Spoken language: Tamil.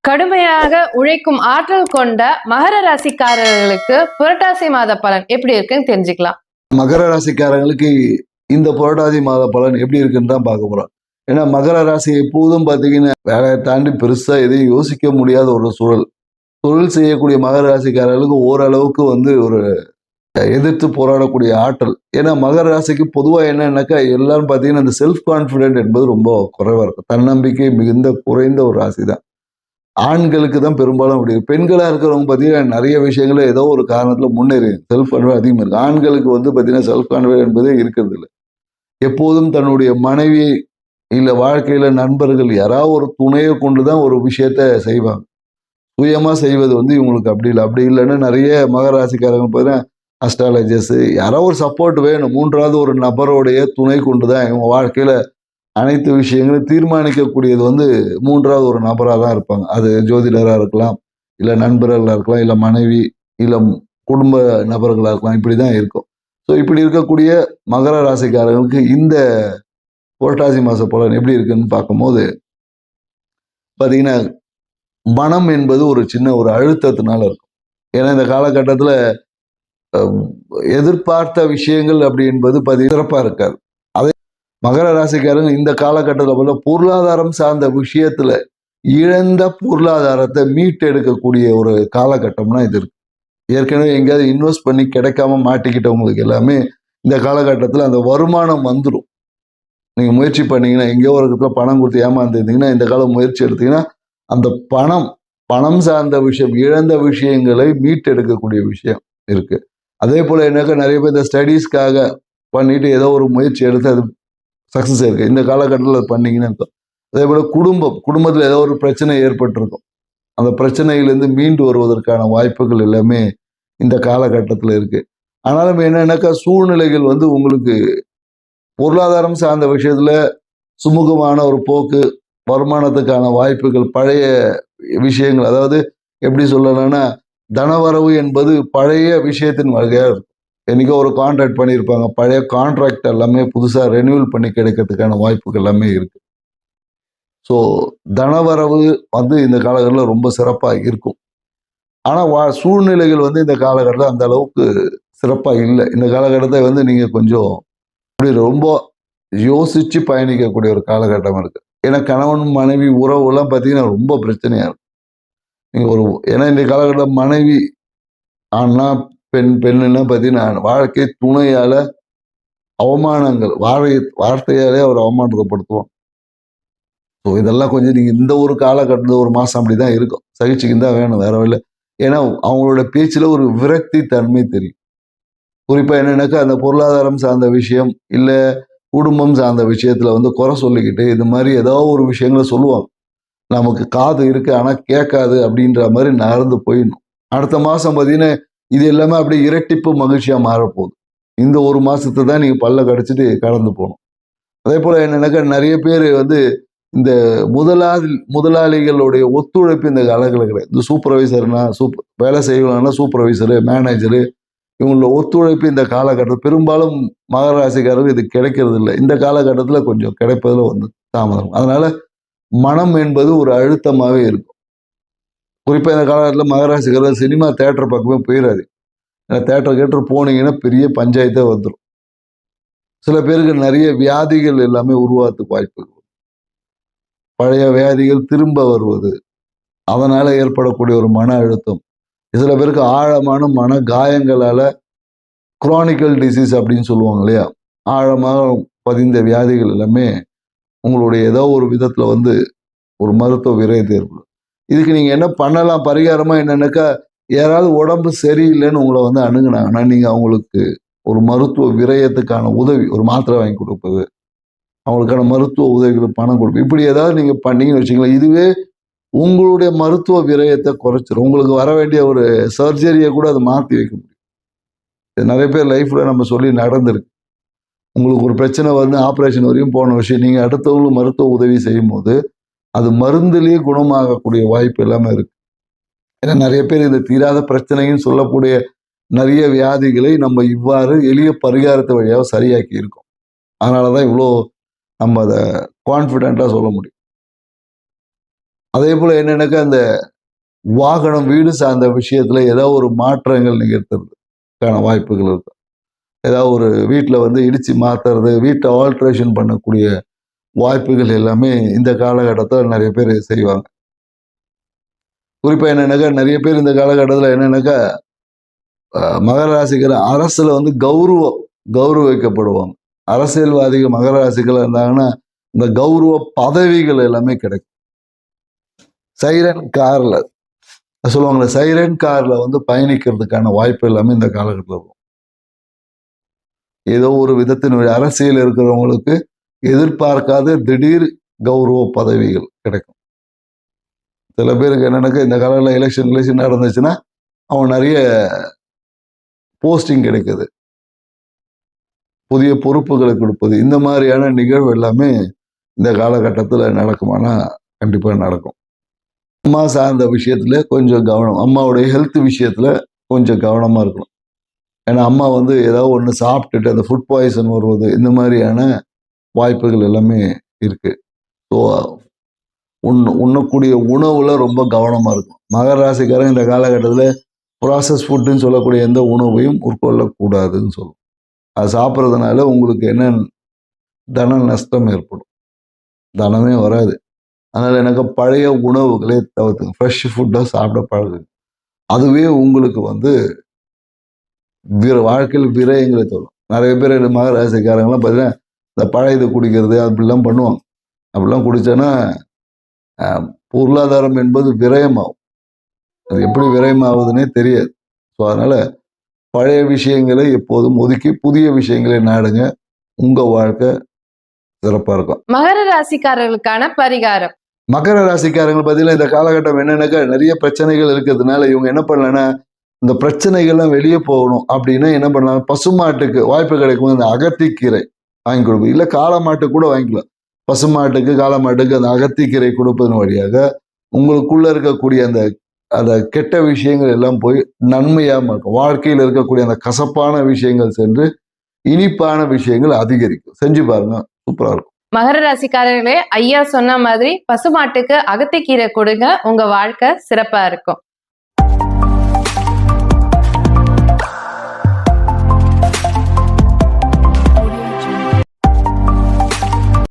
கடுமையாக உழைக்கும் ஆற்றல் கொண்ட மகர ராசிக்காரர்களுக்கு புரட்டாசி மாத பலன் எப்படி இருக்குன்னு தெரிஞ்சுக்கலாம். மகர ராசிக்காரங்களுக்கு இந்த புரட்டாசி மாத பலன் எப்படி இருக்குன்னு தான் பார்க்க போறோம். ஏன்னா மகர ராசி எப்போதும் பார்த்தீங்கன்னா வேலையை தாண்டி பெருசா எதையும் யோசிக்க முடியாத ஒரு சூழல். தொழில் செய்யக்கூடிய மகர ராசிக்காரர்களுக்கு ஓரளவுக்கு ஒரு எதிர்த்து போராடக்கூடிய ஆற்றல். ஏன்னா மகர ராசிக்கு பொதுவாக என்னன்னாக்கா எல்லாரும் பார்த்தீங்கன்னா இந்த செல்ஃப் கான்ஃபிடென்ட் என்பது ரொம்ப குறைவா இருக்கும். தன்னம்பிக்கை மிகுந்த குறைந்த ஒரு ராசி தான். ஆண்களுக்கு தான் பெரும்பாலும் அப்படி. பெண்களாக இருக்கிறவங்க பார்த்தீங்கன்னா நிறைய விஷயங்கள ஏதோ ஒரு காரணத்தில் முன்னேறி செல்ஃப் கான்ஃபிடன்ஸ் அதிகமாக இருக்குது. ஆண்களுக்கு பார்த்தீங்கன்னா செல்ஃப் கான்ஃபிடன்ஸ் என்பதே இருக்கிறது இல்லை. எப்போதும் தன்னுடைய மனைவி இல்லை வாழ்க்கையில் நண்பர்கள் யாராவது ஒரு துணையை கொண்டு தான் ஒரு விஷயத்த செய்வாங்க. சுயமாக செய்வது இவங்களுக்கு அப்படி இல்லை. அப்படி இல்லைன்னா நிறைய மகராசிக்காரங்க பார்த்தீங்கன்னா அஸ்ட்ராலஜர்ஸ் யாரோ ஒரு சப்போர்ட் வேணும். மூன்றாவது ஒரு நபருடைய துணை கொண்டு தான் இவங்க வாழ்க்கையில் அனைத்து விஷயங்களும் தீர்மானிக்கக்கூடியது மூன்றாவது ஒரு நபராக தான் இருப்பாங்க. அது ஜோதிடராக இருக்கலாம், இல்லை நண்பர்களாக இருக்கலாம், இல்லை மனைவி, இல்லை குடும்ப நபர்களாக இருக்கலாம். இப்படி தான் இருக்கும். ஸோ இப்படி இருக்கக்கூடிய மகர ராசிக்காரர்களுக்கு இந்த புரட்டாசி மாத பலன் எப்படி இருக்குன்னு பார்க்கும்போது பார்த்தீங்கன்னா மனம் என்பது ஒரு சின்ன ஒரு அழுத்தத்தினால இருக்கும். ஏன்னா இந்த காலகட்டத்தில் எதிர்பார்த்த விஷயங்கள் அப்படி என்பது சிறப்பாக இருக்காது. மகர ராசிக்காரங்க இந்த காலகட்டத்தில் பொருளாதாரம் சார்ந்த விஷயத்துல இழந்த பொருளாதாரத்தை மீட்டெடுக்கக்கூடிய ஒரு காலகட்டம்னா இது இருக்கு. ஏற்கனவே எங்கேயாவது இன்வெஸ்ட் பண்ணி கிடைக்காம மாட்டிக்கிட்டவங்களுக்கு எல்லாமே இந்த காலகட்டத்தில் அந்த வருமானம் வந்துடும். நீங்க முயற்சி பண்ணீங்கன்னா எங்கேயோ ஒரு இடத்துல பணம் கொடுத்து ஏமாந்துருந்தீங்கன்னா இந்த காலம் முயற்சி எடுத்தீங்கன்னா அந்த பணம் சார்ந்த விஷயம் இழந்த விஷயங்களை மீட்டெடுக்கக்கூடிய விஷயம் இருக்கு. அதே போல என்னக்கா நிறைய பேர் இந்த ஸ்டடீஸ்க்காக பண்ணிட்டு ஏதோ ஒரு முயற்சி எடுத்து அது சக்ஸஸ் இருக்கு. இந்த காலகட்டத்தில் பண்ணீங்கன்னு இருக்கும். அதே போல குடும்பத்தில் ஏதோ ஒரு பிரச்சனை ஏற்பட்டிருக்கும். அந்த பிரச்சனையிலேருந்து மீண்டு வருவதற்கான வாய்ப்புகள் எல்லாமே இந்த காலகட்டத்தில் இருக்கு. ஆனாலும் என்னன்னாக்கா சூழ்நிலைகள் உங்களுக்கு பொருளாதாரம் சார்ந்த விஷயத்துல சுமூகமான ஒரு போக்கு, வருமானத்துக்கான வாய்ப்புகள், பழைய விஷயங்கள், அதாவது எப்படி சொல்லலாம்னா தனவரவு என்பது பழைய விஷயத்தின் வகையாக இருக்கும். என்னைக்கோ ஒரு கான்ட்ராக்ட் பண்ணியிருப்பாங்க, பழைய கான்ட்ராக்ட் எல்லாமே புதுசாக ரெனியூவல் பண்ணி கிடைக்கிறதுக்கான வாய்ப்புகள் எல்லாமே இருக்கு. ஸோ தனவரவு இந்த காலகட்டத்தில் ரொம்ப சிறப்பாக இருக்கும். ஆனால் சூழ்நிலைகள் இந்த காலகட்டத்தில் அந்த அளவுக்கு சிறப்பாக இல்லை. இந்த காலகட்டத்தை நீங்கள் கொஞ்சம் அப்படி ரொம்ப யோசிச்சு பயணிக்கக்கூடிய ஒரு காலகட்டம் இருக்கு. ஏன்னா கணவன் மனைவி உறவுலாம் பார்த்தீங்கன்னா ரொம்ப பிரச்சனையா இருக்கும். நீங்கள் ஏன்னா இந்த காலகட்டம் மனைவி ஆனா பெண்ணுன்னா பார்த்தீங்கன்னா வாழ்க்கை துணையால அவமானங்கள் வார்த்தையாலே அவர் அவமானப்படுத்துவோம். ஸோ இதெல்லாம் கொஞ்சம் நீங்கள் இந்த ஒரு காலகட்டத்தில் ஒரு மாதம் அப்படிதான் இருக்கும். சகிச்சுக்கின்னு தான் வேணும், வேற இல்லை. ஏன்னா அவங்களோட பேச்சில் ஒரு விரக்தி தன்மை தெரியும். குறிப்பாக என்னன்னாக்கா அந்த பொருளாதாரம் சார்ந்த விஷயம் இல்லை குடும்பம் சார்ந்த விஷயத்துல குறை சொல்லிக்கிட்டு இது மாதிரி ஏதோ ஒரு விஷயங்களை சொல்லுவாங்க. நமக்கு காது இருக்கு ஆனால் கேட்காது அப்படின்ற மாதிரி நகர்ந்து போயிடணும். அடுத்த மாதம் பார்த்தீங்கன்னா இது எல்லாமே அப்படியே இரட்டிப்பு மகிழ்ச்சியாக மாறப்போகுது. இந்த ஒரு மாசத்தை தான் நீங்கள் பல்ல கடிச்சிட்டு கடந்து போகணும். அதே போல் என்னன்னாக்கா நிறைய பேர் இந்த முதலாளிகளுடைய ஒத்துழைப்பு இந்த காலங்களில் கிடையாது. இந்த சூப்பர்வைசர்னா வேலை செய்வாங்கன்னா சூப்பர்வைசரு, மேனேஜரு, இவங்களோட ஒத்துழைப்பு இந்த காலகட்டத்தில் பெரும்பாலும் மகர ராசிக்காரர்கள் இது கிடைக்கிறது இல்லை. இந்த காலகட்டத்தில் கொஞ்சம் கிடைப்பதில் தாமதம். அதனால மனம் என்பது ஒரு அழுத்தமாகவே இருக்கும். குறிப்பாக இந்த காலகட்டத்தில் மகர ராசிக்காரர்கள் சினிமா தேட்டர் பக்கமே போயிடாது. ஏன்னா தேட்டர் போனீங்கன்னா பெரிய பஞ்சாயத்தே வந்துடும். சில பேருக்கு நிறைய வியாதிகள் எல்லாமே உருவாகிறதுக்கு வாய்ப்பு. பழைய வியாதிகள் திரும்ப வருவது, அதனால ஏற்படக்கூடிய ஒரு மன அழுத்தம், சில பேருக்கு ஆழமான மன காயங்களால குரானிக்கல் டிசீஸ் அப்படின்னு சொல்லுவாங்க இல்லையா, ஆழமாக பதிந்த வியாதிகள் எல்லாமே உங்களுடைய ஏதோ ஒரு விதத்துல ஒரு மருத்துவ விரயத்தை ஏற்படும். இதுக்கு நீங்க என்ன பண்ணலாம் பரிகாரமா என்னன்னாக்கா, யாராவது உடம்பு சரியில்லைன்னு உங்களை அணுகுனாங்கன்னா நீங்க அவங்களுக்கு ஒரு மருத்துவ விரயத்துக்கான உதவி, ஒரு மாத்திரை வாங்கி கொடுப்பது, அவங்களுக்கான மருத்துவ உதவிகள் பணம் கொடுப்பது, இப்படி ஏதாவது நீங்க பண்ணீங்கன்னு வச்சுக்கலாம். இதுவே உங்களுடைய மருத்துவ விரயத்தை குறைச்சிடும். உங்களுக்கு வர வேண்டிய ஒரு சர்ஜரியை கூட அதை மாற்றி வைக்க முடியும். நிறைய பேர் லைஃப்ல நம்ம சொல்லி நடந்திருக்கு. உங்களுக்கு ஒரு பிரச்சனை ஆப்ரேஷன் வரையும் போன விஷயம் நீங்க அடுத்தவங்களுக்கு மருத்துவ உதவி செய்யும் போது அது மருந்துலேயே குணமாகக்கூடிய வாய்ப்பு எல்லாமே இருக்கு. ஏன்னா நிறைய பேர் இந்த தீராத பிரச்சனைன்னு சொல்லக்கூடிய நிறைய வியாதிகளை நம்ம இவ்வாறு எளிய பரிகாரத்தை வழியாக சரியாக்கி இருக்கோம். அதனாலதான் இவ்வளோ நம்ம அதை கான்ஃபிடென்ட்டா சொல்ல முடியும். அதே போல என்னன்னாக்கா அந்த வாகனம் வீடு சார்ந்த விஷயத்துல ஏதாவது ஒரு மாற்றங்கள் நிகழ்த்துறதுக்கான வாய்ப்புகள் இருக்கும். ஏதாவது ஒரு வீட்டில் வந்து இடிச்சு மாத்துறது, வீட்டை ஆல்ட்ரேஷன் பண்ணக்கூடிய வாய்ப்புகள் எல்லாமே இந்த காலகட்டத்தில் நிறைய பேர் செய்வாங்க. குறிப்பா என்னன்னாக்கா நிறைய பேர் இந்த காலகட்டத்தில் என்னன்னாக்கா மகர ராசிக்கார அரசுல வந்து கௌரவிக்கப்படுவாங்க. அரசியல்வாதிகள் மகர ராசிகள் இருந்தாங்கன்னா இந்த கௌரவ பதவிகள் எல்லாமே கிடைக்கும். சைரன் கார்ல சொல்லுவாங்களே, சைரன் கார்ல வந்து பயணிக்கிறதுக்கான வாய்ப்பு எல்லாமே இந்த காலகட்டத்தில் இருக்கும். ஏதோ ஒரு விதத்தினுடைய அரசியல் இருக்கிறவங்களுக்கு எதிர்பார்க்காத திடீர் கௌரவ பதவிகள் கிடைக்கும். சில பேருக்கு என்னன்னாக்கா இந்த காலத்தில் எலெக்ஷன் நடந்துச்சுன்னா அவன் நிறைய போஸ்டிங் கிடைக்குது, புதிய பொறுப்புகளை கொடுப்பது, இந்த மாதிரியான நிகழ்வு எல்லாமே இந்த காலகட்டத்தில் நடக்குமானா கண்டிப்பா நடக்கும். அம்மா சார்ந்த விஷயத்துல கொஞ்சம் கவனம், அம்மாவுடைய ஹெல்த் விஷயத்துல கொஞ்சம் கவனமா இருக்கணும். ஏன்னா அம்மா வந்து ஏதாவது ஒன்று சாப்பிட்டுட்டு அந்த ஃபுட் பாய்சன் வருவது, இந்த மாதிரியான வாய்ப்புகள் எல்லாமே இருக்கு. ஸோ உண்ணக்கூடிய உணவுல ரொம்ப கவனமா இருக்கும். மகர ராசிக்காரன் இந்த காலகட்டத்தில் ப்ராசஸ் ஃபுட்டுன்னு சொல்லக்கூடிய எந்த உணவையும் உட்கொள்ளக்கூடாதுன்னு சொல்லுவோம். அது சாப்பிட்றதுனால உங்களுக்கு என்ன தன நஷ்டம் ஏற்படும், தனமே வராது. அதனால எனக்கு பழைய உணவுகளே தவிர்த்துங்க, ஃப்ரெஷ் ஃபுட்டை சாப்பிட பழகுங்க. அதுவே உங்களுக்கு வந்து வாழ்க்கையில் விரயங்களை தரும். நிறைய பேர் மகர ராசிக்காரங்களாம் பார்த்தீங்கன்னா இந்த பழையது குடிக்கிறது அப்படிலாம் பண்ணுவாங்க. அப்படிலாம் குடிச்சோன்னா பொருளாதாரம் என்பது விரயமாகும். அது எப்படி விரயமாகுதுன்னே தெரியாது. ஸோ அதனால பழைய விஷயங்களை எப்போதும் ஒதுக்கி புதிய விஷயங்களை நாடுங்க. உங்க வாழ்க்கை சிறப்பா இருக்கும். மகர ராசிக்காரர்களுக்கான பரிகாரம். மகர ராசிக்காரங்க பார்த்தீங்கன்னா இந்த காலகட்டம் என்னன்னாக்கா நிறைய பிரச்சனைகள் இருக்கிறதுனால இவங்க என்ன பண்ணலன்னா, இந்த பிரச்சனைகள்லாம் வெளியே போகணும் அப்படின்னா என்ன பண்ணலாம், பசுமாட்டுக்கு வாய்ப்பு கிடைக்கும் அந்த அகத்திக்கீரை வாங்கி கொடுக்கும். இல்லை காளமாட்டுக்கு கூட வாங்கிக்கலாம். பசுமாட்டுக்கு காளமாட்டுக்கு அந்த அகத்திக்கீரை கொடுப்பதன் வழியாக உங்களுக்குள்ள இருக்கக்கூடிய அந்த அந்த கெட்ட விஷயங்கள் எல்லாம் போய் நன்மையாக இருக்கும். வாழ்க்கையில் இருக்கக்கூடிய அந்த கசப்பான விஷயங்கள் சென்று இனிப்பான விஷயங்கள் அதிகரிக்கும். செஞ்சு பாருங்க, சூப்பரா இருக்கும். மகர ராசிக்காரர்களே, ஐயா சொன்ன மாதிரி பசுமாட்டுக்கு அகத்திக்கீரை கொடுங்க, உங்க வாழ்க்கை சிறப்பா இருக்கும்.